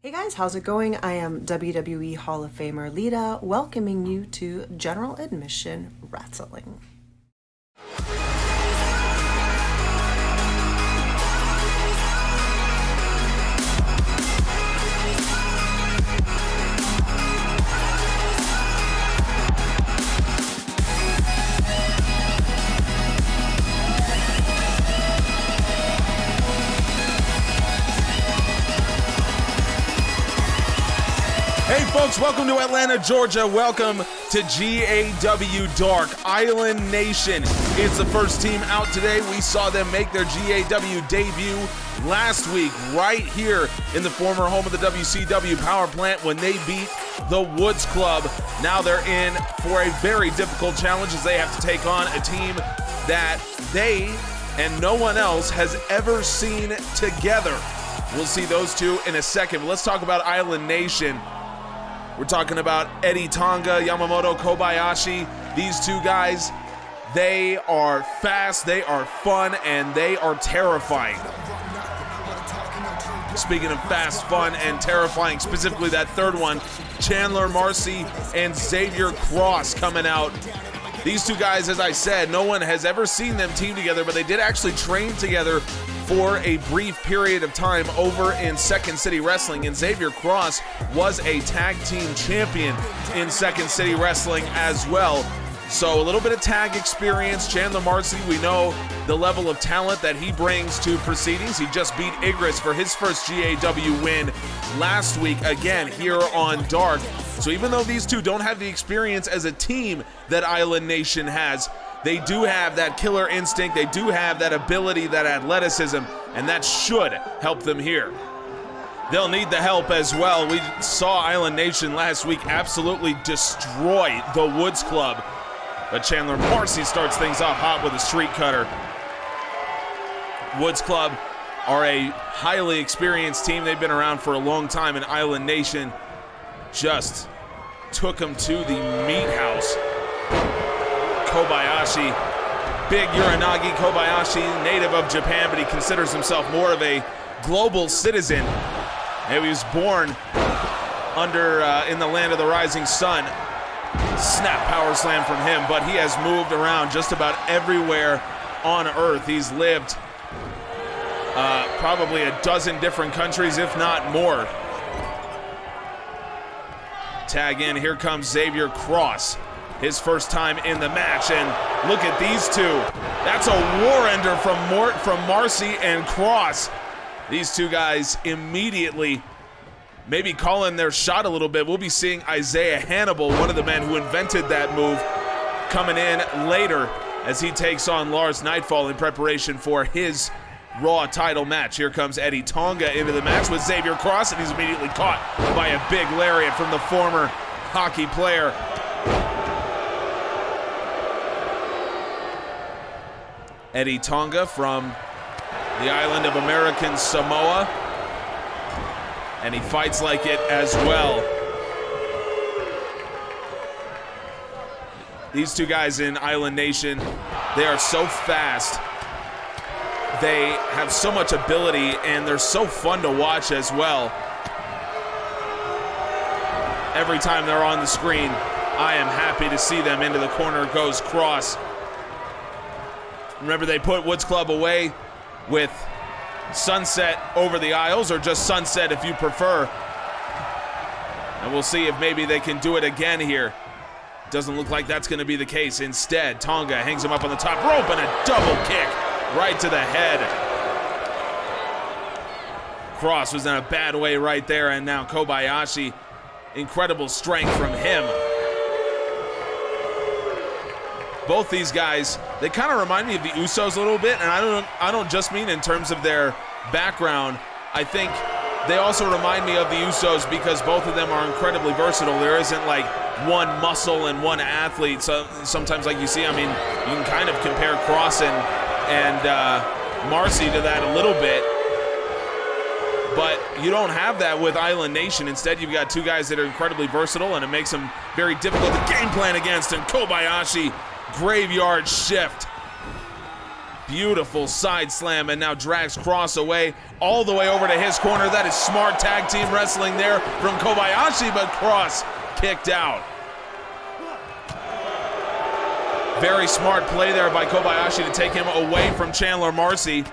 Hey guys, how's it going? I am WWE Hall of Famer Lita, welcoming you to General Admission Wrestling. Hey folks, welcome to Atlanta, Georgia. Welcome to GAW Dark. Island Nation is the first team out today. We saw them make their GAW debut last week right here in the former home of the WCW power plant when they beat the Woods Club. Now they're in for a very difficult challenge as they have to take on a team that they and no one else has ever seen together. We'll see those two in a second, but let's talk about Island Nation. We're talking about Eddie Tonga, Yamamoto, Kobayashi. These two guys, they are fast, they are fun, and they are terrifying. Speaking of fast, fun, and terrifying, specifically that third one, Chandler, Marcy, and Xavier Cross coming out. These two guys, as I said, no one has ever seen them team together, but they did actually train together for a brief period of time over in Second City Wrestling, and Xavier Cross was a tag team champion in Second City Wrestling as well. So a little bit of tag experience. Chandler Marcy, we know the level of talent that he brings to proceedings. He just beat Igris for his first GAW win last week, again here on Dark. So even though these two don't have the experience as a team that Island Nation has, they do have that killer instinct, they do have that ability, that athleticism, and that should help them here. They'll need the help as well. We saw Island Nation last week absolutely destroy the Woods Club. But Chandler Marcy starts things off hot with a street cutter. Woods Club are a highly experienced team. They've been around for a long time, and Island Nation just took them to the meat house. Kobayashi, big Uranagi Kobayashi, native of Japan, but he considers himself more of a global citizen. And he was born in the land of the rising sun. Snap power slam from him, but he has moved around just about everywhere on Earth. He's lived probably a dozen different countries, if not more. Tag in, here comes Xavier Cross. His first time in the match, and look at these two. That's a war ender from Marcy and Cross. These two guys immediately maybe calling their shot a little bit. We'll be seeing Isaiah Hannibal, one of the men who invented that move, coming in later as he takes on Lars Nightfall in preparation for his Raw title match. Here comes Eddie Tonga into the match with Xavier Cross, and he's immediately caught by a big lariat from the former hockey player. Eddie Tonga from the island of American Samoa, and he fights like it as well. These two guys in Island Nation, they are so fast. They have so much ability, and they're so fun to watch as well. Every time they're on the screen, I am happy to see them. Into the corner goes Cross. Remember, they put Woods Club away with Sunset over the aisles, or just Sunset if you prefer. And we'll see if maybe they can do it again here. Doesn't look like that's going to be the case. Instead, Tonga hangs him up on the top rope, and a double kick right to the head. Cross was in a bad way right there, and now Kobayashi, incredible strength from him. Both these guys, they kind of remind me of the Usos a little bit, and I don't just mean in terms of their background. I think they also remind me of the Usos because both of them are incredibly versatile. There isn't like one muscle and one athlete. So sometimes, like you see, I mean, you can kind of compare Cross and Marcy to that a little bit. But you don't have that with Island Nation. Instead, you've got two guys that are incredibly versatile, and it makes them very difficult to game plan against. And Kobayashi, graveyard shift. Beautiful side slam, and now drags Cross away, all the way over to his corner. That is smart tag team wrestling there from Kobayashi, but Cross kicked out. Very smart play there by Kobayashi to take him away from Chandler Marcy.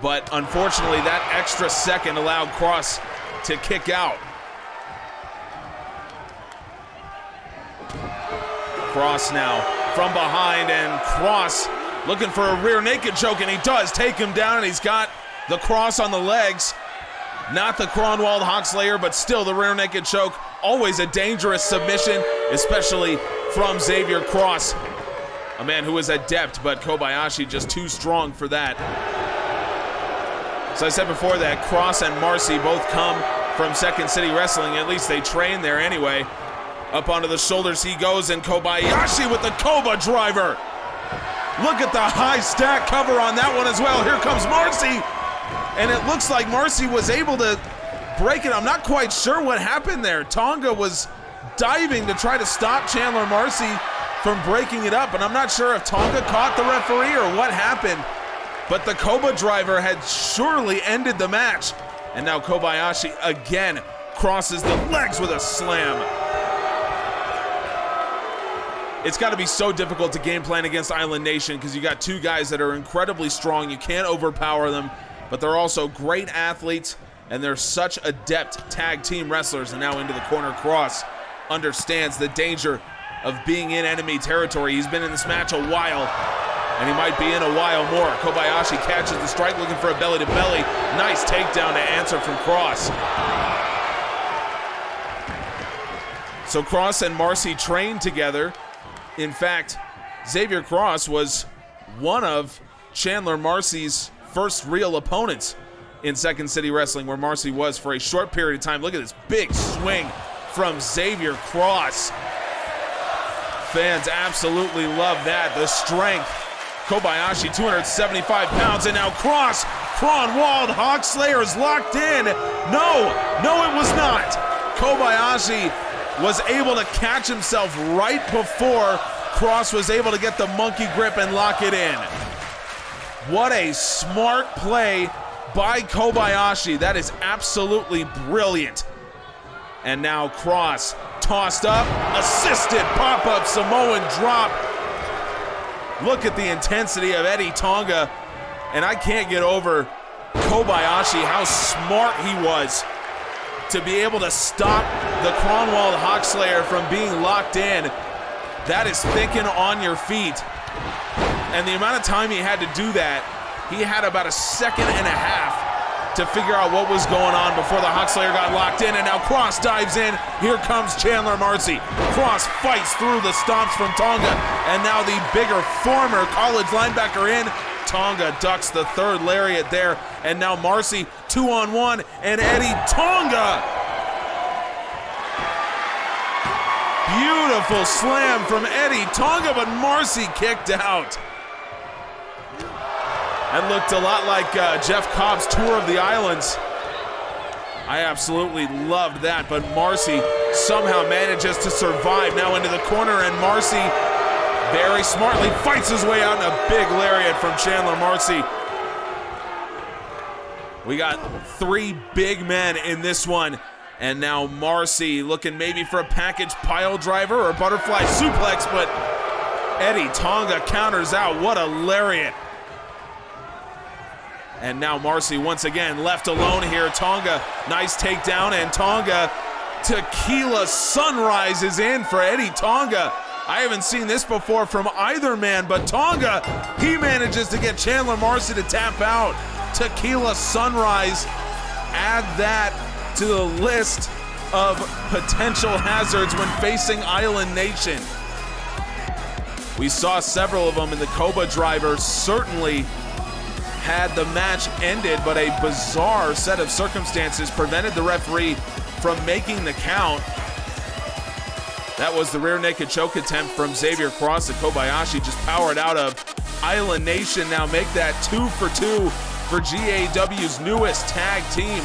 But unfortunately, that extra second allowed Cross to kick out. Cross now from behind, and Cross looking for a rear naked choke, and he does take him down, and he's got the Cross on the legs. Not the Kronwald Hawkslayer, but still the rear naked choke. Always a dangerous submission, especially from Xavier Cross. A man who is adept, but Kobayashi just too strong for that. As I said before that, Cross and Marcy both come from Second City Wrestling. At least they train there anyway. Up onto the shoulders he goes, and Kobayashi with the Koba driver. Look at the high stack cover on that one as well. Here comes Marcy, and it looks like Marcy was able to break it. I'm not quite sure what happened there. Tonga was diving to try to stop Chandler Marcy from breaking it up, and I'm not sure if Tonga caught the referee or what happened, but the Koba driver had surely ended the match. And now Kobayashi again crosses the legs with a slam. It's got to be so difficult to game plan against Island Nation because you got two guys that are incredibly strong. You can't overpower them, but they're also great athletes, and they're such adept tag team wrestlers. And now into the corner, Cross understands the danger of being in enemy territory. He's been in this match a while, and he might be in a while more. Kobayashi catches the strike, looking for a belly-to-belly. Nice takedown to answer from Cross. So Cross and Marcy trained together. In fact, Xavier Cross was one of Chandler Marcy's first real opponents in Second City Wrestling, where Marcy was for a short period of time. Look at this big swing from Xavier Cross. Fans absolutely love that. The strength. Kobayashi, 275 pounds, and now Cross. Kronwald Hawkslayer is locked in. No, it was not. Kobayashi was able to catch himself right before Cross was able to get the monkey grip and lock it in. What a smart play by Kobayashi. That is absolutely brilliant. And now Cross tossed up, assisted pop-up Samoan drop. Look at the intensity of Eddie Tonga, and I can't get over Kobayashi, how smart he was to be able to stop the Kronwald Hawkslayer from being locked in. That is thinking on your feet. And the amount of time he had to do that, he had about a second and a half to figure out what was going on before the Hawkslayer got locked in, and now Cross dives in. Here comes Chandler Marcy. Cross fights through the stomps from Tonga, and now the bigger former college linebacker in. Tonga ducks the third lariat there, and now Marcy 2-on-1, and Eddie Tonga. Beautiful slam from Eddie Tonga, but Marcy kicked out. That looked a lot like Jeff Cobb's tour of the islands. I absolutely loved that, but Marcy somehow manages to survive now into the corner, and Marcy very smartly fights his way out in a big lariat from Chandler Marcy. We got three big men in this one, and now Marcy looking maybe for a package pile driver or butterfly suplex, but Eddie Tonga counters out. What a lariat. And now Marcy once again left alone here. Tonga, nice takedown, and Tonga tequila sunrise is in for Eddie Tonga. I haven't seen this before from either man, but Tonga, he manages to get Chandler Marcy to tap out. Tequila sunrise, add that to the list of potential hazards when facing Island Nation. We saw several of them, and the Koba driver certainly had the match ended, but a bizarre set of circumstances prevented the referee from making the count. That was the rear naked choke attempt from Xavier Cross that Kobayashi just powered out of. Island Nation now make that 2 for 2 for GAW's newest tag team.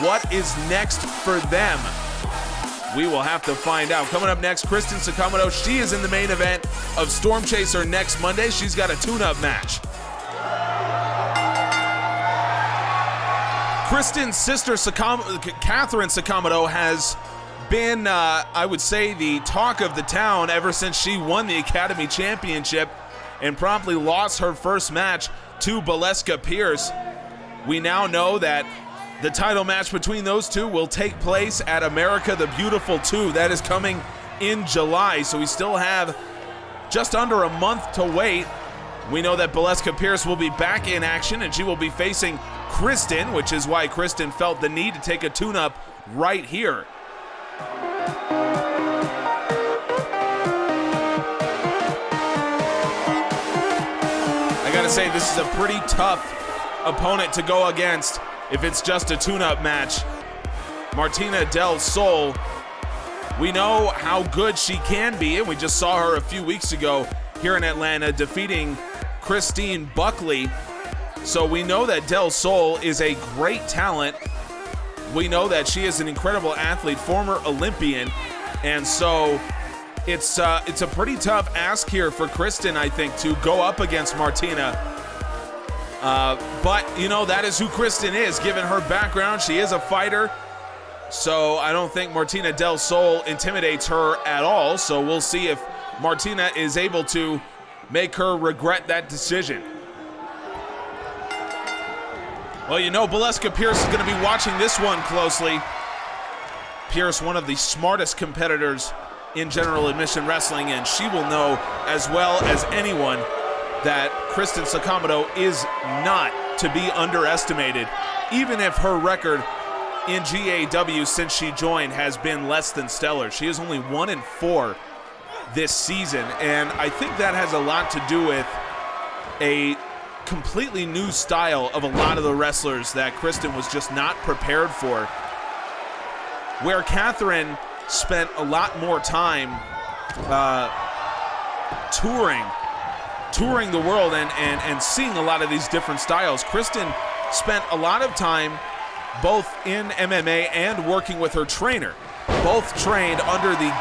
What is next for them? We will have to find out. Coming up next, Kristin Sakamoto. She is in the main event of Storm Chaser next Monday. She's got a tune-up match. Kristin's sister, Catherine Sakamoto, has been, I would say, the talk of the town ever since she won the Academy Championship and promptly lost her first match to Valeska Pierce. We now know that the title match between those two will take place at America the Beautiful 2. That is coming in July, so we still have just under a month to wait. We know that Valeska Pierce will be back in action, and she will be facing Kristin, which is why Kristin felt the need to take a tune-up right here. I gotta say, this is a pretty tough opponent to go against if it's just a tune-up match. Martina Del Sol, we know how good she can be, and we just saw her a few weeks ago here in Atlanta defeating Christine Buckley. So we know that Del Sol is a great talent. We know that she is an incredible athlete, former Olympian, and so it's a pretty tough ask here for Kristin, I think, to go up against Martina. But, you know, that is who Kristin is. Given her background, she is a fighter. So I don't think Martina Del Sol intimidates her at all. So we'll see if Martina is able to make her regret that decision. Well, you know, Valeska Pierce is going to be watching this one closely. Pierce, one of the smartest competitors in general admission wrestling, and she will know as well as anyone that Kristin Sakamoto is not to be underestimated, even if her record in GAW since she joined has been less than stellar. She is only 1-4 this season, and I think that has a lot to do with a completely new style of a lot of the wrestlers that Kristin was just not prepared for. Where Catherine spent a lot more time touring the world and seeing a lot of these different styles, Kristin spent a lot of time both in MMA and working with her trainer. Both trained under the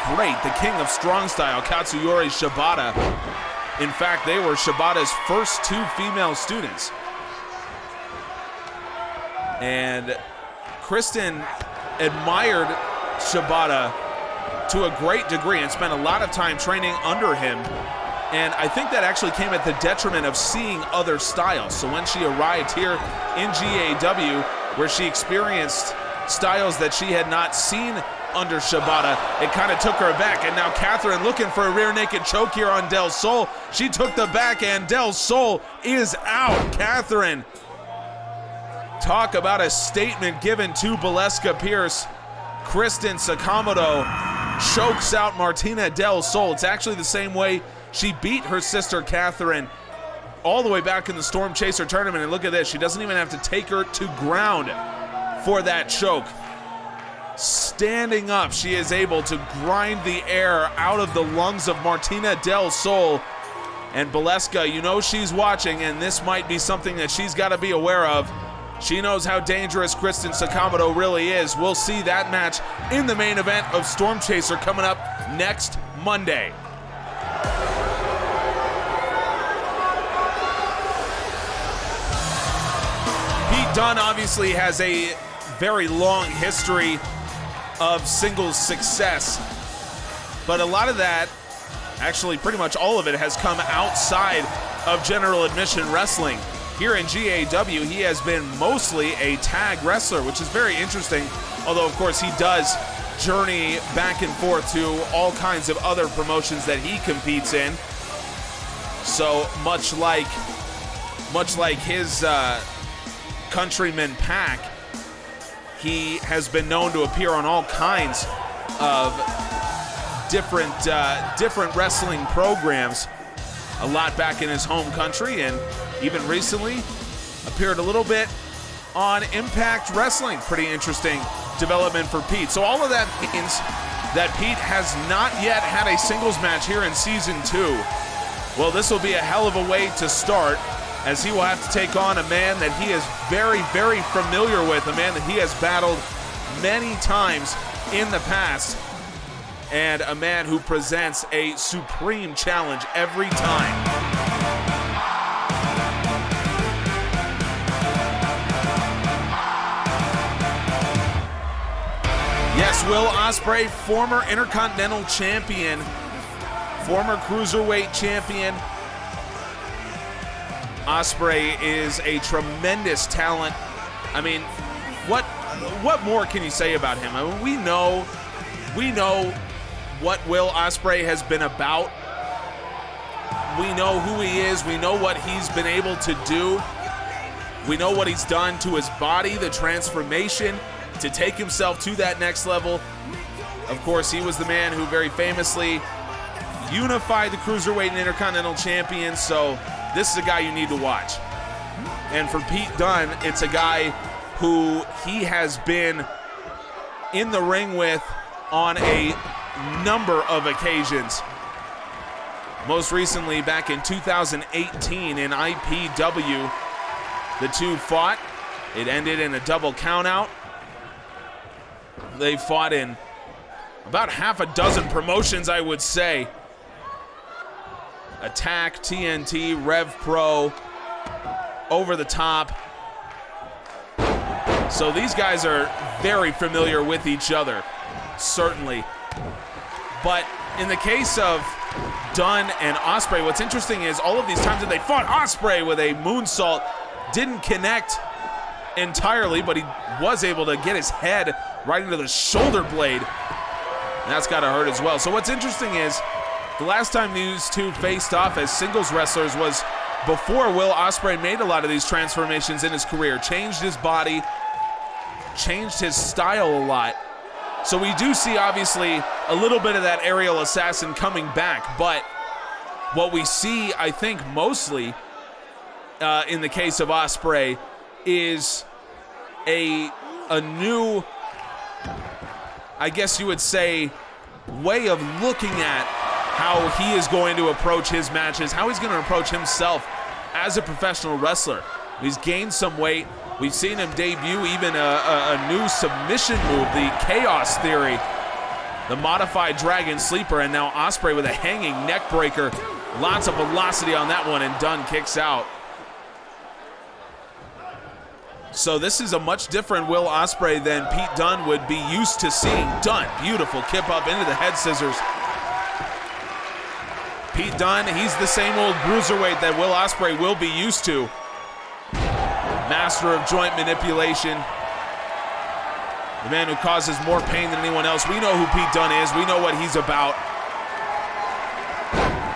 king of strong style, Katsuyori Shibata. In fact, they were Shibata's first two female students. And Kristin admired Shibata to a great degree and spent a lot of time training under him. And I think that actually came at the detriment of seeing other styles. So when she arrived here in GAW, where she experienced styles that she had not seen under Shibata, it kind of took her back. And now Catherine looking for a rear naked choke here on Del Sol. She took the back and Del Sol is out. Catherine, talk about a statement given to Valeska Pierce. Kristin Sakamoto chokes out Martina Del Sol. It's actually the same way she beat her sister Catherine all the way back in the Storm Chaser tournament. And look at this, she doesn't even have to take her to ground for that choke. Standing up, she is able to grind the air out of the lungs of Martina Del Sol. And Valeska, you know she's watching, and this might be something that she's got to be aware of. She knows how dangerous Kristin Sakamoto really is. We'll see that match in the main event of Storm Chaser coming up next Monday. Pete Dunne obviously has a very long history of singles success, but a lot of that, actually pretty much all of it, has come outside of general admission wrestling. Here in GAW, he has been mostly a tag wrestler, which is very interesting, although of course he does journey back and forth to all kinds of other promotions that he competes in. So much like his countryman Pac, he has been known to appear on all kinds of different wrestling programs, a lot back in his home country, and even recently appeared a little bit on Impact Wrestling. Pretty interesting development for Pete. So all of that means that Pete has not yet had a singles match here in Season 2. Well, this will be a hell of a way to start, as he will have to take on a man that he is very, very familiar with, a man that he has battled many times in the past, and a man who presents a supreme challenge every time. Yes, Will Ospreay, former Intercontinental Champion, former Cruiserweight Champion. Ospreay is a tremendous talent. I mean, what more can you say about him? I mean, we know what Will Ospreay has been about. We know who he is. We know what he's been able to do. We know what he's done to his body, the transformation to take himself to that next level. Of course, he was the man who very famously unified the Cruiserweight and Intercontinental Champions, so this is a guy you need to watch. And for Pete Dunne, it's a guy who he has been in the ring with on a number of occasions. Most recently, back in 2018 in IPW, the two fought. It ended in a double countout. They fought in about half a dozen promotions, I would say. Attack, TNT, Rev Pro, Over the Top. So these guys are very familiar with each other, certainly. But in the case of Dunne and Ospreay, what's interesting is all of these times that they fought, Ospreay with a moonsault didn't connect entirely, but he was able to get his head right into the shoulder blade. And that's got to hurt as well. So what's interesting is the last time these two faced off as singles wrestlers was before Will Ospreay made a lot of these transformations in his career, changed his body, changed his style a lot. So we do see, obviously, a little bit of that aerial assassin coming back, but what we see, I think, mostly in the case of Ospreay is a new, I guess you would say, way of looking at how he is going to approach his matches, how he's going to approach himself as a professional wrestler. He's gained some weight. We've seen him debut even a new submission move, the Chaos Theory, the modified Dragon Sleeper, and now Ospreay with a hanging neck breaker. Lots of velocity on that one, and Dunne kicks out. So this is a much different Will Ospreay than Pete Dunne would be used to seeing. Dunne, beautiful kip up into the head scissors. Pete Dunne, he's the same old bruiserweight that Will Ospreay will be used to. Master of joint manipulation. The man who causes more pain than anyone else. We know who Pete Dunne is. We know what he's about.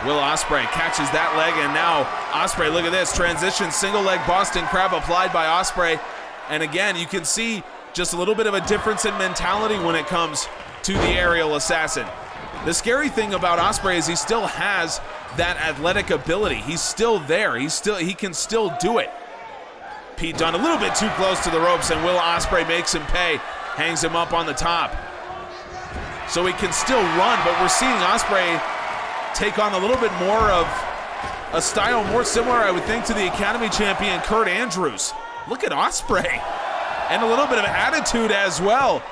Will Ospreay catches that leg, and now Ospreay, look at this, transition, single leg Boston Crab applied by Ospreay. And again, you can see just a little bit of a difference in mentality when it comes to the aerial assassin. The scary thing about Ospreay is he still has that athletic ability. He's still there. He can still do it. Pete Dunne a little bit too close to the ropes, and Will Ospreay makes him pay, hangs him up on the top. So he can still run, but we're seeing Ospreay take on a little bit more of a style more similar, I would think, to the Academy champion Kurt Andrews. Look at Ospreay, and a little bit of attitude as well.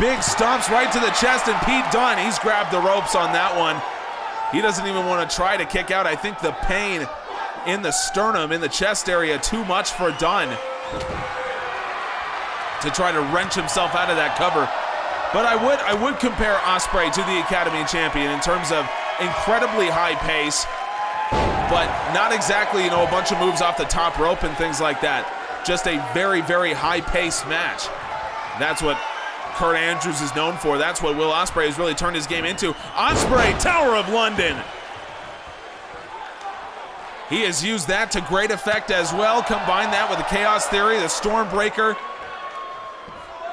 Big stomps right to the chest, and Pete Dunne, he's grabbed the ropes on that one. He doesn't even want to try to kick out. I think the pain in the sternum, in the chest area, too much for Dunne to try to wrench himself out of that cover. But I would compare Ospreay to the Academy champion in terms of incredibly high pace, but not exactly, a bunch of moves off the top rope and things like that. Just a very, very high-paced match. That's what Kurt Andrews is known for. That's what Will Ospreay has really turned his game into. Ospreay, Tower of London. He has used that to great effect as well. Combine that with the Chaos Theory, the Stormbreaker.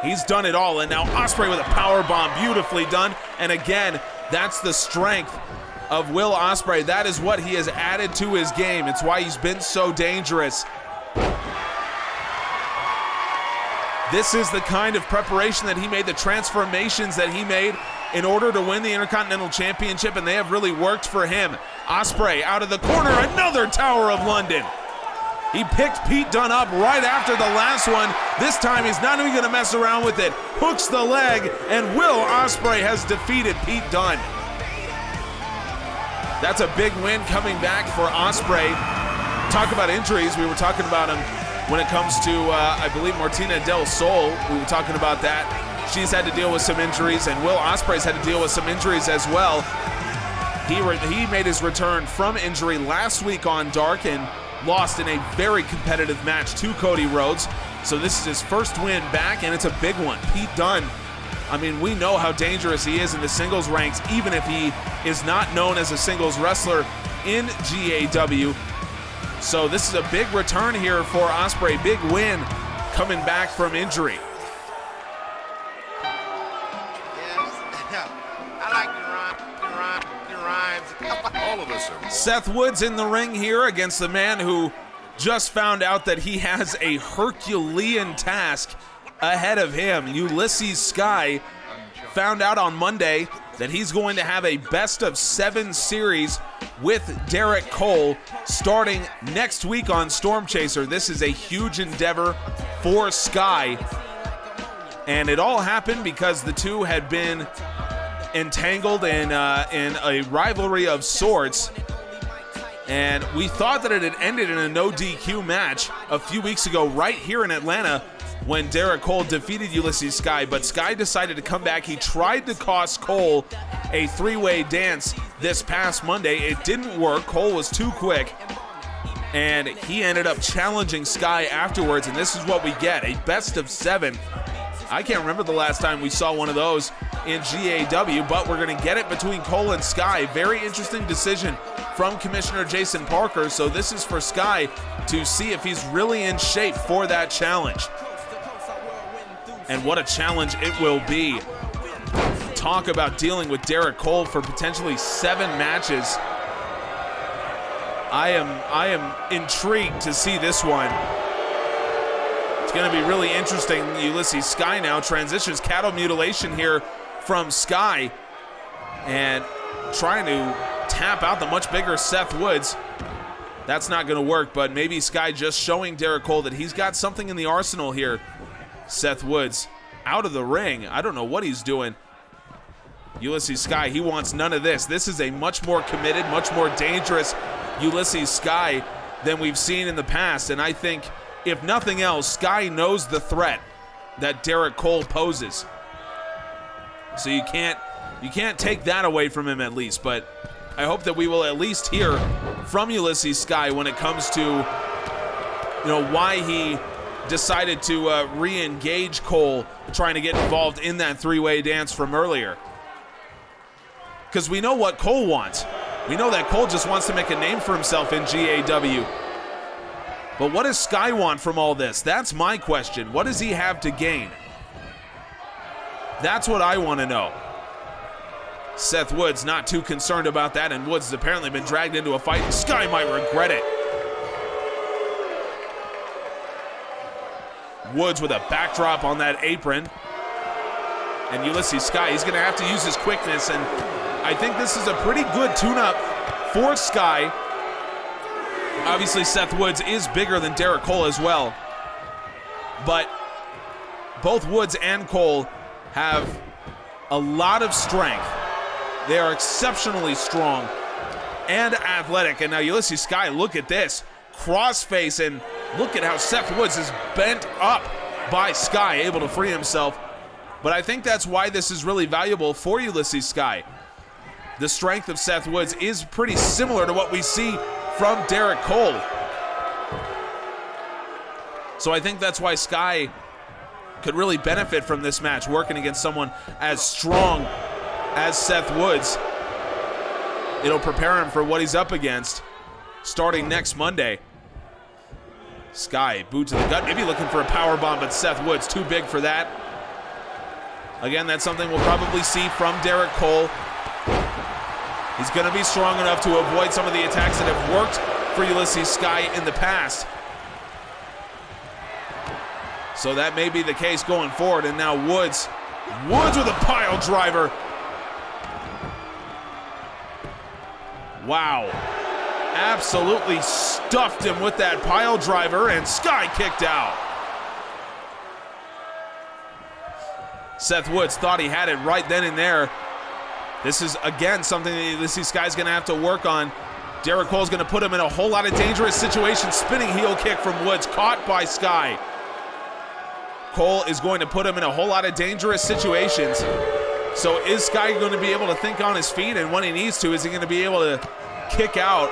He's done it all, and now Ospreay with a power bomb, beautifully done. And again, that's the strength of Will Ospreay. That is what he has added to his game. It's why he's been so dangerous. This is the kind of preparation that he made, the transformations that he made in order to win the Intercontinental Championship, and they have really worked for him. Ospreay out of the corner, another Tower of London. He picked Pete Dunne up right after the last one. This time he's not even going to mess around with it. Hooks the leg, and Will Ospreay has defeated Pete Dunne. That's a big win coming back for Ospreay. Talk about injuries. We were talking about him when it comes to, I believe, Martina del Sol. We were talking about that. she's had to deal with some injuries, and Will Ospreay's had to deal with some injuries as well. He made his return from injury last week on Dark and lost in a very competitive match to Cody Rhodes. So this is his first win back, and it's a big one. Pete Dunne, I mean, we know how dangerous he is in the singles ranks, even if he is not known as a singles wrestler in GAW. So this is a big return here for Ospreay, big win coming back from injury. All of us are. Seth Woods in the ring here against the man who just found out that he has a Herculean task ahead of him. Ulysses Sky found out on Monday that he's going to have a best-of-7 series with Derek Cole starting next week on Storm Chaser. This is a huge endeavor for Sky, and it all happened because the two had been entangled in a rivalry of sorts, and we thought that it had ended in a no DQ match a few weeks ago right here in Atlanta when Derek Cole defeated Ulysses Sky, but Sky decided to come back. He tried to cost Cole a three-way dance this past Monday. It didn't work. Cole was too quick, and he ended up challenging Sky afterwards, and this is what we get, a best-of-7. I can't remember the last time we saw one of those in GAW, but we're going to get it between Cole and Sky. Very interesting decision from Commissioner Jason Parker, so this is for Sky to see if he's really in shape for that challenge. And what a challenge it will be. Talk about dealing with Derek Cole for potentially 7 matches. I am intrigued to see this one. It's going to be really interesting. Ulysses Sky now transitions cattle mutilation here from Sky and trying to tap out the much bigger Seth Woods. That's not going to work, but maybe Sky just showing Derek Cole that he's got something in the arsenal here. Seth Woods out of the ring. I don't know what he's doing. Ulysses Sky, he wants none of this. This is a much more committed, much more dangerous Ulysses Sky than we've seen in the past, and I think if nothing else, Sky knows the threat that Derek Cole poses. So you can't take that away from him at least, but I hope that we will at least hear from Ulysses Sky when it comes to, why he decided to re-engage Cole, trying to get involved in that three-way dance from earlier. Because we know what Cole wants. We know that Cole just wants to make a name for himself in GAW. But what does Sky want from all this? That's my question. What does he have to gain? That's what I want to know. Seth Woods not too concerned about that, and Woods has apparently been dragged into a fight, and Sky might regret it. Woods with a backdrop on that apron. And Ulysses Sky, he's going to have to use his quickness, and I think this is a pretty good tune-up for Sky. Obviously, Seth Woods is bigger than Derek Cole as well, but both Woods and Cole have a lot of strength. They are exceptionally strong and athletic. And now Ulysses Sky, look at this. Crossface, and look at how Seth Woods is bent up by Sky, able to free himself. But I think that's why this is really valuable for Ulysses Sky. The strength of Seth Woods is pretty similar to what we see from Derek Cole. So I think that's why Sky could really benefit from this match, working against someone as strong as Seth Woods. It'll prepare him for what he's up against starting next Monday. Sky, boot to the gut, maybe looking for a power bomb, but Seth Woods too big for that. Again, that's something we'll probably see from Derek Cole. He's going to be strong enough to avoid some of the attacks that have worked for Ulysses Sky in the past. So that may be the case going forward. And now Woods with a pile driver. Wow. Absolutely stuffed him with that pile driver, and Sky kicked out. Seth Woods thought he had it right then and there. This is, again, something that Ulysses Sky's going to have to work on. Derek Cole's going to put him in a whole lot of dangerous situations. Spinning heel kick from Woods, caught by Sky. Cole is going to put him in a whole lot of dangerous situations. So is Sky going to be able to think on his feet? And when he needs to, is he going to be able to kick out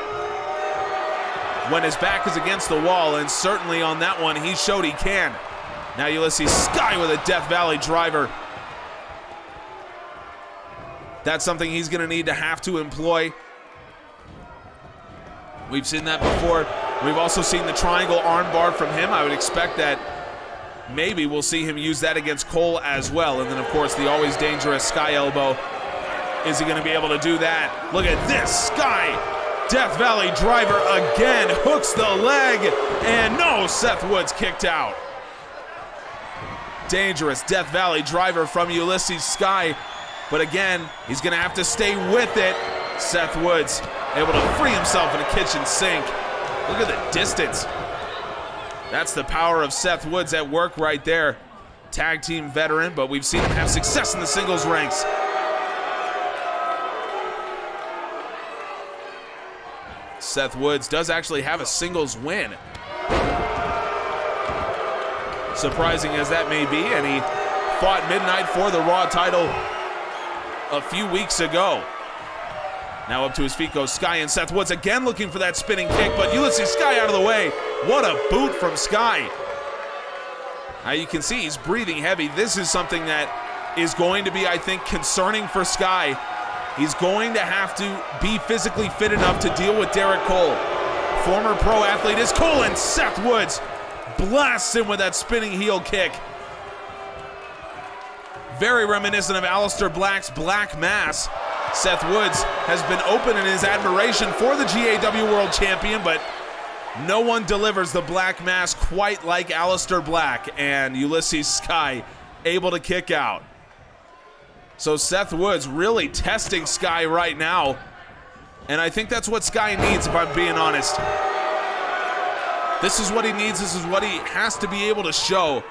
when his back is against the wall? And certainly on that one, he showed he can. Now Ulysses Sky with a Death Valley driver. That's something he's going to need to have to employ. We've seen that before. We've also seen the triangle armbar from him. I would expect that maybe we'll see him use that against Cole as well. And then, of course, the always dangerous Sky elbow. Is he going to be able to do that? Look at this. Sky, Death Valley driver again. Hooks the leg. And no, Seth Woods kicked out. Dangerous Death Valley driver from Ulysses Sky. But again, he's going to have to stay with it. Seth Woods able to free himself in a kitchen sink. Look at the distance. That's the power of Seth Woods at work right there. Tag team veteran, but we've seen him have success in the singles ranks. Seth Woods does actually have a singles win. Surprising as that may be, and he fought midnight for the Raw title a few weeks ago. Now up to his feet goes Sky, and Seth Woods again looking for that spinning kick, but Ulysses Sky out of the way. What a boot from Sky. Now you can see he's breathing heavy. This is something that is going to be, I think, concerning for Sky. He's going to have to be physically fit enough to deal with Derek Cole. Former pro athlete is Cole, and Seth Woods blasts him with that spinning heel kick. Very reminiscent of Aleister Black's Black Mass. Seth Woods has been open in his admiration for the GAW World Champion, but no one delivers the Black Mass quite like Aleister Black, and Ulysses Sky able to kick out. So Seth Woods really testing Sky right now, and I think that's what Sky needs, if I'm being honest. This is what he needs. This is what he has to be able to show,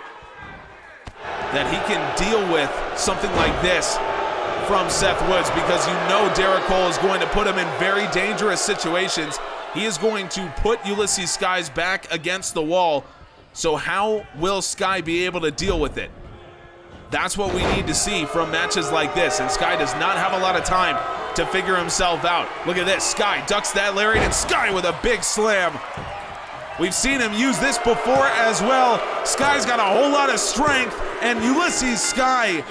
that he can deal with something like this from Seth Woods, because you know Derek Cole is going to put him in very dangerous situations. He is going to put Ulysses Sky's back against the wall. So how will Sky be able to deal with it? That's what we need to see from matches like this, and Sky does not have a lot of time to figure himself out. Look at this. Sky ducks that lariat, and Sky with a big slam. We've seen him use this before as well. Sky's got a whole lot of strength, and Ulysses Sky,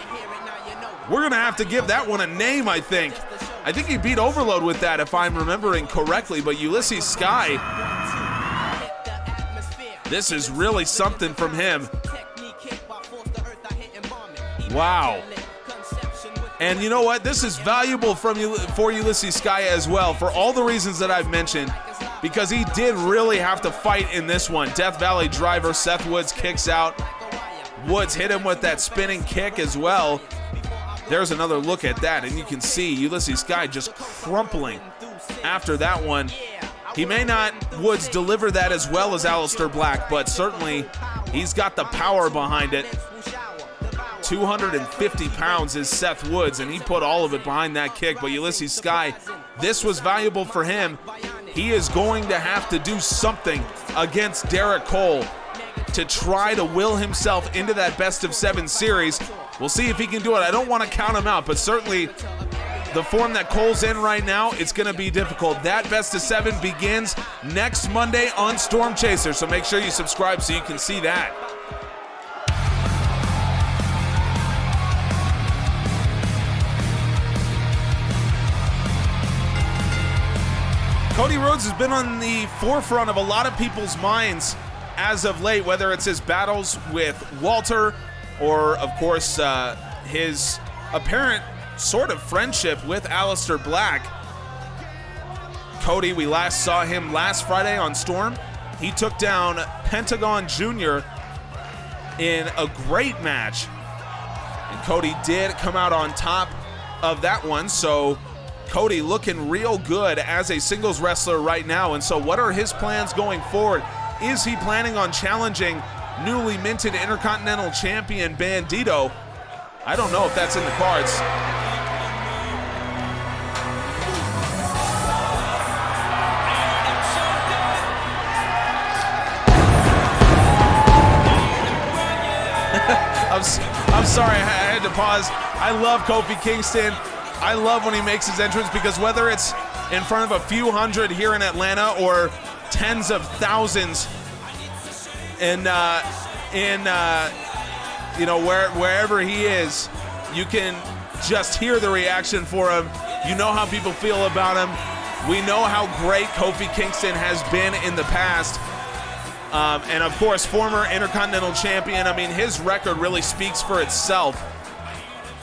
we're going to have to give that one a name, I think. I think he beat Overload with that, if I'm remembering correctly, but Ulysses Sky, this is really something from him. Wow. And you know what? This is valuable for Ulysses Sky as well, for all the reasons that I've mentioned, because he did really have to fight in this one. Death Valley driver, Seth Woods kicks out. Woods hit him with that spinning kick as well. There's another look at that, and you can see Ulysses Sky just crumpling after that one. He may not, Woods, deliver that as well as Aleister Black, but certainly he's got the power behind it. 250 pounds is Seth Woods, and he put all of it behind that kick. But Ulysses Sky, this was valuable for him. He is going to have to do something against Derek Cole to try to will himself into that best-of-7 series. We'll see if he can do it. I don't want to count him out, but certainly the form that Cole's in right now, it's going to be difficult. That best-of-7 begins next Monday on Storm Chaser, so make sure you subscribe so you can see that. Cody Rhodes has been on the forefront of a lot of people's minds as of late, whether it's his battles with Walter or, of course, his apparent sort of friendship with Aleister Black. Cody, we last saw him last Friday on Storm. He took down Pentagon Jr. in a great match. And Cody did come out on top of that one, so Cody looking real good as a singles wrestler right now. And so what are his plans going forward? Is he planning on challenging newly minted Intercontinental Champion Bandito? I don't know if that's in the cards. I'm sorry, I had to pause. I love Kofi Kingston. I love when he makes his entrance, because whether it's in front of a few hundred here in Atlanta or tens of thousands wherever he is, you can just hear the reaction for him. You know how people feel about him. We know how great Kofi Kingston has been in the past. And of course, former Intercontinental Champion. I mean, his record really speaks for itself.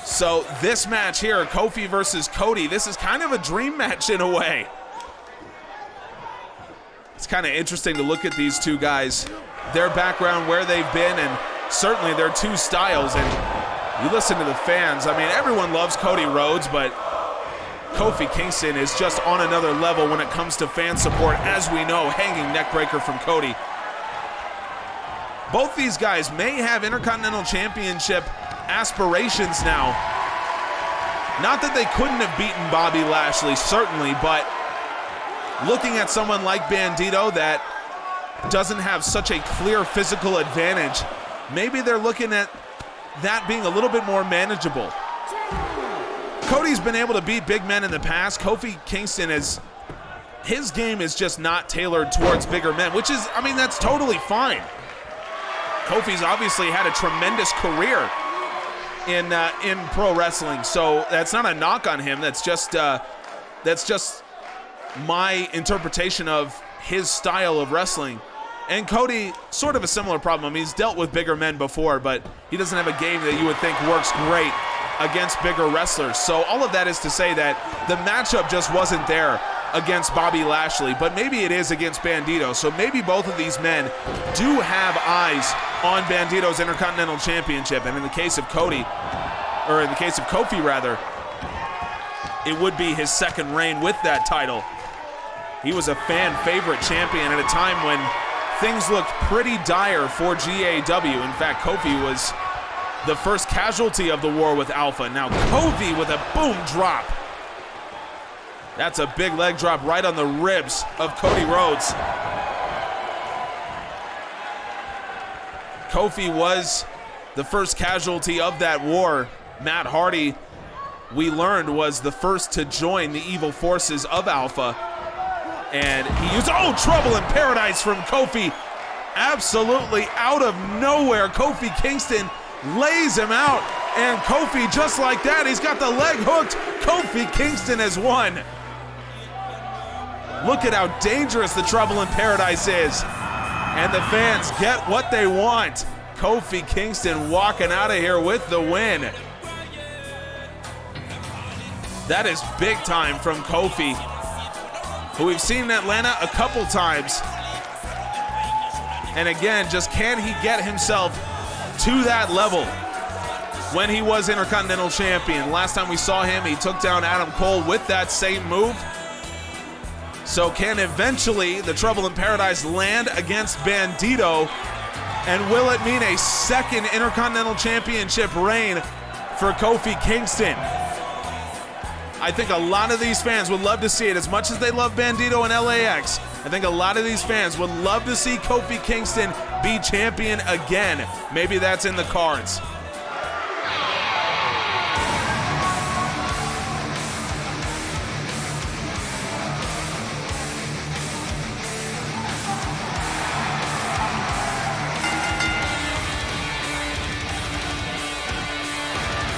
So this match here, Kofi versus Cody, this is kind of a dream match in a way. It's kind of interesting to look at these two guys, their background, where they've been, and certainly their two styles. And you listen to the fans. I mean, everyone loves Cody Rhodes, but Kofi Kingston is just on another level when it comes to fan support, as we know, hanging neckbreaker from Cody. Both these guys may have Intercontinental Championship aspirations now. Not that they couldn't have beaten Bobby Lashley, certainly, but looking at someone like Bandito that doesn't have such a clear physical advantage, maybe they're looking at that being a little bit more manageable. Cody's been able to beat big men in the past. Kofi Kingston his game is just not tailored towards bigger men, which is, I mean, that's totally fine. Kofi's obviously had a tremendous career in pro wrestling, so that's not a knock on him. That's just my interpretation of his style of wrestling. And Cody, sort of a similar problem. I mean, he's dealt with bigger men before, but he doesn't have a game that you would think works great against bigger wrestlers. So all of that is to say that the matchup just wasn't there against Bobby Lashley, but maybe it is against Bandito. So maybe both of these men do have eyes on Bandito's Intercontinental Championship. And in the case of Cody, or in the case of Kofi rather, it would be his second reign with that title. He was a fan favorite champion at a time when things looked pretty dire for GAW. In fact, Kofi was the first casualty of the war with Alpha. Now Kofi with a boom drop. That's a big leg drop right on the ribs of Cody Rhodes. Kofi was the first casualty of that war. Matt Hardy, we learned, was the first to join the evil forces of Alpha. And he used, trouble in paradise from Kofi. Absolutely out of nowhere, Kofi Kingston lays him out. And Kofi, just like that, he's got the leg hooked. Kofi Kingston has won. Look at how dangerous the trouble in paradise is. And the fans get what they want. Kofi Kingston walking out of here with the win. That is big time from Kofi, who we've seen in Atlanta a couple times. And again, just can he get himself to that level when he was Intercontinental Champion? Last time we saw him, he took down Adam Cole with that same move. So can eventually the Trouble in Paradise land against Bandito? And will it mean a second Intercontinental Championship reign for Kofi Kingston? I think a lot of these fans would love to see it. As much as they love Bandito and LAX, I think a lot of these fans would love to see Kofi Kingston be champion again. Maybe that's in the cards.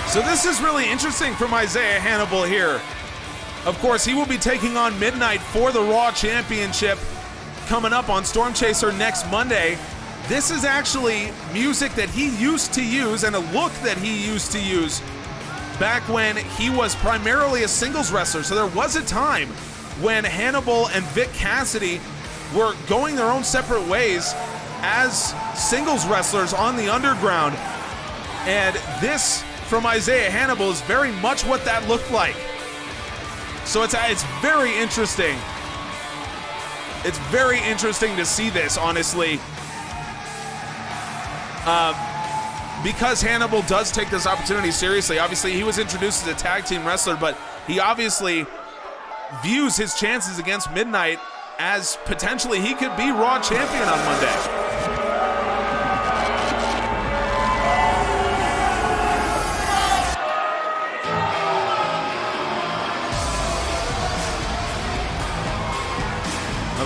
So this is really interesting from Isaiah Hannibal here. Of course, he will be taking on Midnight for the Raw Championship coming up on Storm Chaser next Monday. This is actually music that he used to use and a look that he used to use back when he was primarily a singles wrestler. So there was a time when Hannibal and Vic Cassidy were going their own separate ways as singles wrestlers on the underground. And this from Isaiah Hannibal is very much what that looked like. So it's very interesting. It's very interesting to see this, honestly. Because Hannibal does take this opportunity seriously. Obviously, he was introduced as a tag team wrestler, but he obviously views his chances against Midnight as potentially he could be Raw champion on Monday.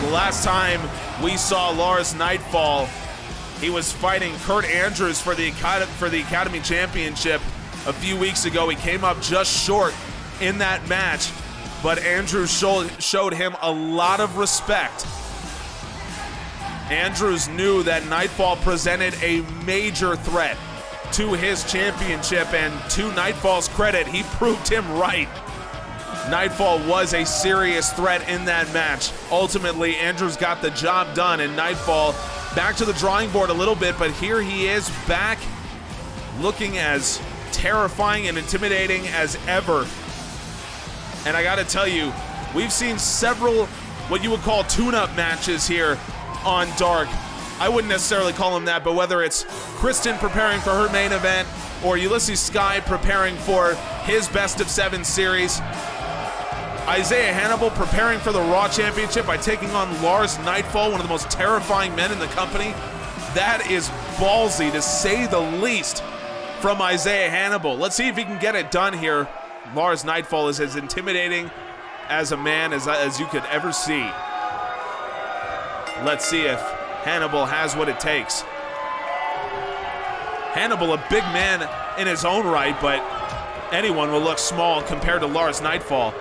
The last time we saw Lars Nightfall, he was fighting Kurt Andrews for the Academy Championship a few weeks ago. He came up just short in that match, but Andrews showed him a lot of respect. Andrews knew that Nightfall presented a major threat to his championship, and to Nightfall's credit, he proved him right. Nightfall was a serious threat in that match. Ultimately, Andrews got the job done, and Nightfall back to the drawing board a little bit, but here he is back looking as terrifying and intimidating as ever. And I gotta tell you, we've seen several what you would call tune-up matches here on Dark. I wouldn't necessarily call them that, but whether it's Kristin preparing for her main event or Ulysses Sky preparing for his best of 7 series, Isaiah Hannibal preparing for the Raw Championship by taking on Lars Nightfall, one of the most terrifying men in the company. That is ballsy, to say the least, from Isaiah Hannibal. Let's see if he can get it done here. Lars Nightfall is as intimidating as a man as you could ever see. Let's see if Hannibal has what it takes. Hannibal, a big man in his own right, but anyone will look small compared to Lars Nightfall.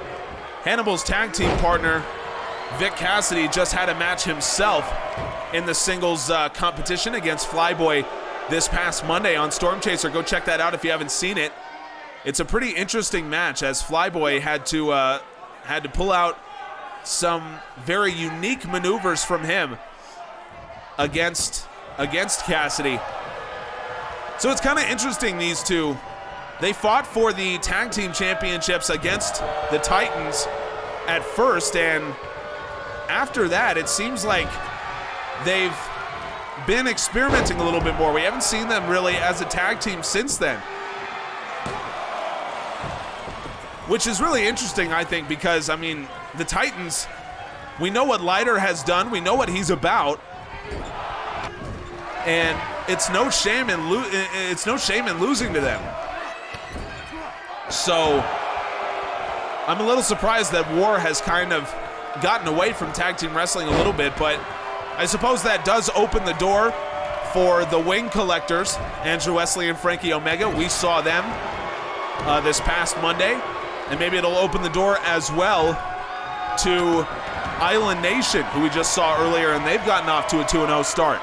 Hannibal's tag team partner, Vic Cassidy, just had a match himself in the singles competition against Flyboy this past Monday on Storm Chaser. Go check that out if you haven't seen it. It's a pretty interesting match, as Flyboy had to pull out some very unique maneuvers from him against Cassidy. So it's kind of interesting, these two. They fought for the tag team championships against the Titans at first, and after that, it seems like they've been experimenting a little bit more. We haven't seen them really as a tag team since then, which is really interesting, I think, because, I mean, the Titans, we know what Leiter has done. We know what he's about. And it's no shame in losing to them. So I'm a little surprised that War has kind of gotten away from tag team wrestling a little bit, but I suppose that does open the door for the Wing Collectors, Andrew Wesley and Frankie Omega. We saw them this past Monday, and maybe it'll open the door as well to Island Nation, who we just saw earlier, and they've gotten off to a 2-0 start.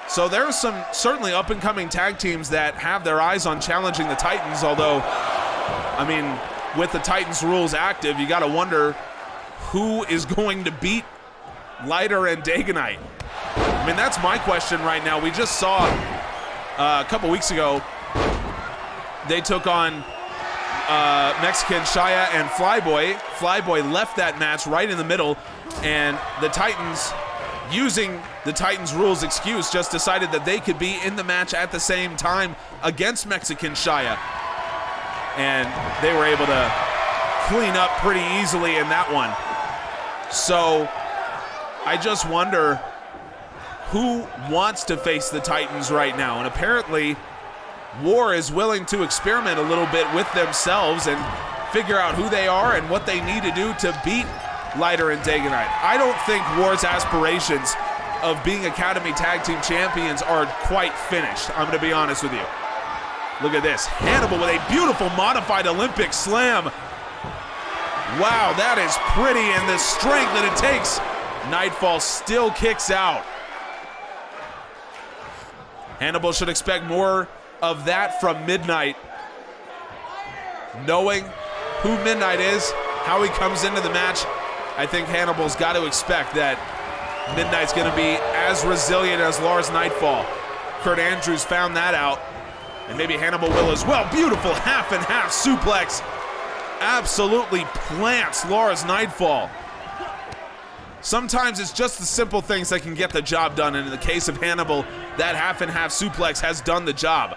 So there are some certainly up-and-coming tag teams that have their eyes on challenging the Titans, although, I mean, with the Titans rules active, you got to wonder who is going to beat Leiter and Dagonite. I mean, that's my question right now. We just saw a couple weeks ago, they took on Mexican Shia and Flyboy. Flyboy left that match right in the middle, and the Titans, using the Titans rules excuse, just decided that they could be in the match at the same time against Mexican Shia. And they were able to clean up pretty easily in that one. So I just wonder who wants to face the Titans right now. And apparently War is willing to experiment a little bit with themselves and figure out who they are and what they need to do to beat Leiter and Dagonite. I don't think War's aspirations of being Academy Tag Team Champions are quite finished. I'm going to be honest with you. Look at this. Hannibal with a beautiful modified Olympic slam. Wow, that is pretty, and the strength that it takes. Nightfall still kicks out. Hannibal should expect more of that from Midnight. Knowing who Midnight is, how he comes into the match, I think Hannibal's got to expect that Midnight's going to be as resilient as Lars Nightfall. Kurt Andrews found that out, and maybe Hannibal will as well. Beautiful half and half suplex. Absolutely plants Lars Nightfall. Sometimes it's just the simple things that can get the job done, and in the case of Hannibal, that half and half suplex has done the job.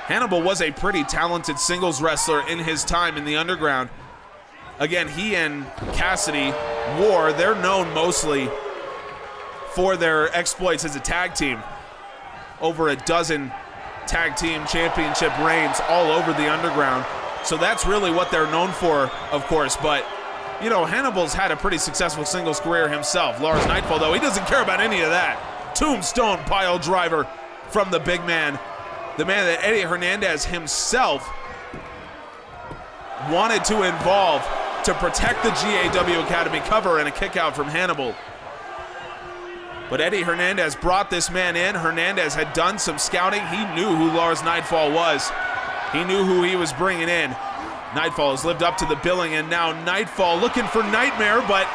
Hannibal was a pretty talented singles wrestler in his time in the underground. Again, he and Cassidy, War, they're known mostly for their exploits as a tag team. Over a dozen tag team championship reigns all over the underground. So that's really what they're known for, of course. But, you know, Hannibal's had a pretty successful singles career himself. Lars Nightfall, though, he doesn't care about any of that. Tombstone pile driver from the big man. The man that Eddie Hernandez himself wanted to involve to protect the GAW Academy cover and a kick out from Hannibal. But Eddie Hernandez brought this man in. Hernandez had done some scouting. He knew who Lars Nightfall was. He knew who he was bringing in. Nightfall has lived up to the billing, and now Nightfall looking for Nightmare, but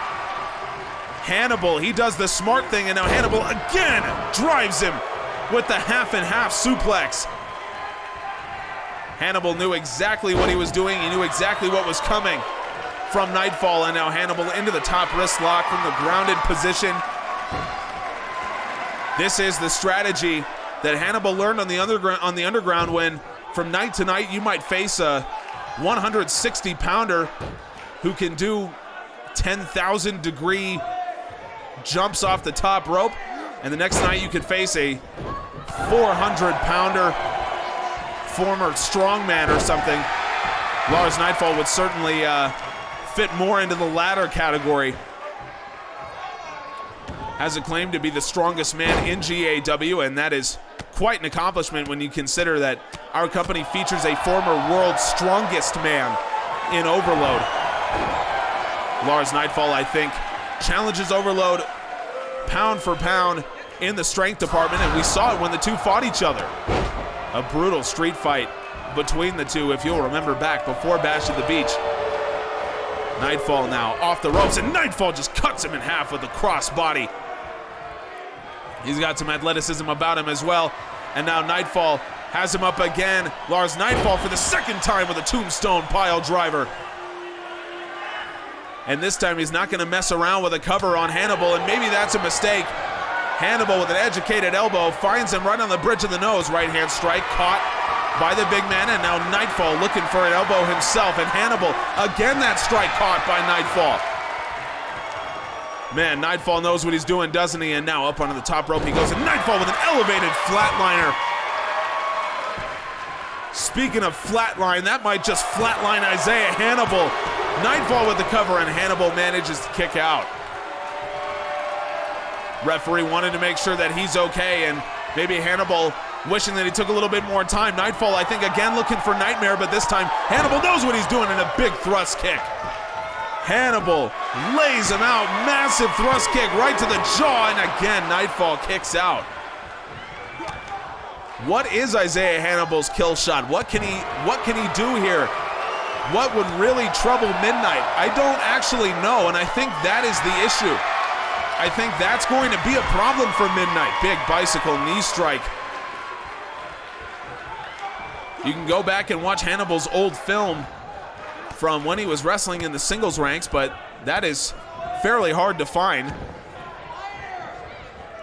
Hannibal, he does the smart thing, and now Hannibal again drives him with the half and half suplex. Hannibal knew exactly what he was doing. He knew exactly what was coming from Nightfall, and now Hannibal into the top wrist lock from the grounded position. This is the strategy that Hannibal learned on the underground when from night to night you might face a 160-pounder who can do 10,000 degree jumps off the top rope, and the next night you could face a 400-pounder former strongman or something. Lars Nightfall would certainly fit more into the latter category. Has a claim to be the strongest man in GAW, and that is quite an accomplishment when you consider that our company features a former world's strongest man in Overload. Lars Nightfall, I think, challenges Overload pound for pound in the strength department, and we saw it when the two fought each other. A brutal street fight between the two, if you'll remember back before Bash at the Beach. Nightfall now off the ropes, and Nightfall just cuts him in half with a crossbody. He's got some athleticism about him as well. And now Nightfall has him up again. Lars Nightfall for the second time with a tombstone pile driver. And this time he's not going to mess around with a cover on Hannibal, and maybe that's a mistake. Hannibal with an educated elbow finds him right on the bridge of the nose. Right hand strike caught by the big man, and now Nightfall looking for an elbow himself, and Hannibal again, that strike caught by Nightfall. Man, Nightfall knows what he's doing, doesn't he? And now up onto the top rope he goes, and Nightfall with an elevated flatliner. Speaking of flatline, that might just flatline Isaiah Hannibal. Nightfall with the cover, and Hannibal manages to kick out. Referee wanted to make sure that he's okay, and maybe Hannibal wishing that he took a little bit more time. Nightfall, I think, again looking for Nightmare, but this time Hannibal knows what he's doing, and a big thrust kick. Hannibal lays him out, massive thrust kick right to the jaw, and again Nightfall kicks out. What is Isaiah Hannibal's kill shot? What can he do here? What would really trouble Midnight? I don't actually know, and I think that is the issue. I think that's going to be a problem for Midnight. Big bicycle knee strike. You can go back and watch Hannibal's old film from when he was wrestling in the singles ranks, but that is fairly hard to find.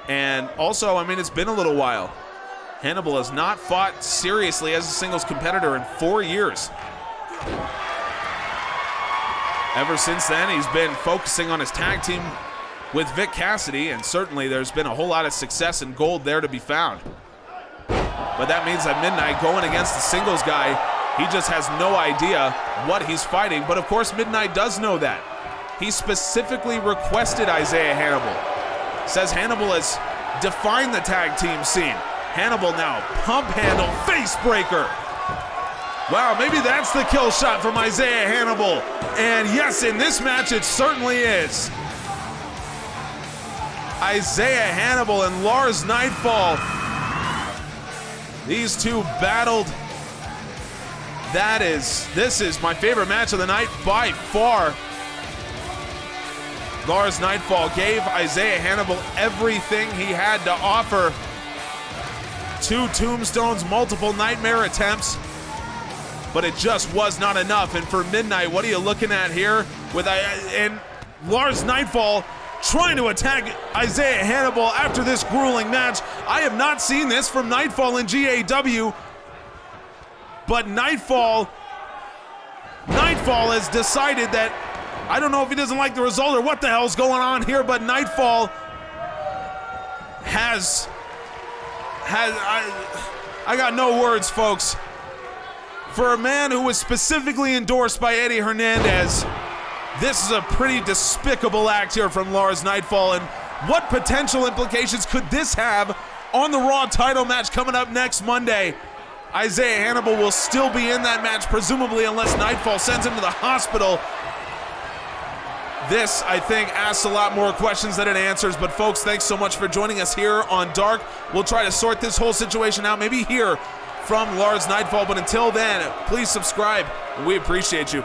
And also, I mean, it's been a little while. Hannibal has not fought seriously as a singles competitor in 4 years. Ever since then, he's been focusing on his tag team with Vic Cassidy, and certainly there's been a whole lot of success and gold there to be found. But that means that Midnight going against the singles guy, he just has no idea what he's fighting. But of course, Midnight does know that. He specifically requested Isaiah Hannibal. Says Hannibal has defined the tag team scene. Hannibal now, pump handle, face breaker. Wow, maybe that's the kill shot from Isaiah Hannibal. And yes, in this match, it certainly is. Isaiah Hannibal and Lars Nightfall. These two battled. This is my favorite match of the night by far. Lars Nightfall gave Isaiah Hannibal everything he had to offer. 2 tombstones, multiple nightmare attempts, but it just was not enough. And for Midnight, what are you looking at here? And Lars Nightfall trying to attack Isaiah Hannibal after this grueling match. I have not seen this from Nightfall in GAW, but Nightfall has decided that, I don't know if he doesn't like the result or what the hell's going on here, but Nightfall I got no words, folks. For a man who was specifically endorsed by Eddie Hernandez, this is a pretty despicable act here from Lars Nightfall, and what potential implications could this have on the Raw title match coming up next Monday? Isaiah Hannibal will still be in that match, presumably, unless Nightfall sends him to the hospital. This, I think, asks a lot more questions than it answers, but folks, thanks so much for joining us here on Dark. We'll try to sort this whole situation out, maybe hear from Lars Nightfall, but until then, please subscribe. We appreciate you.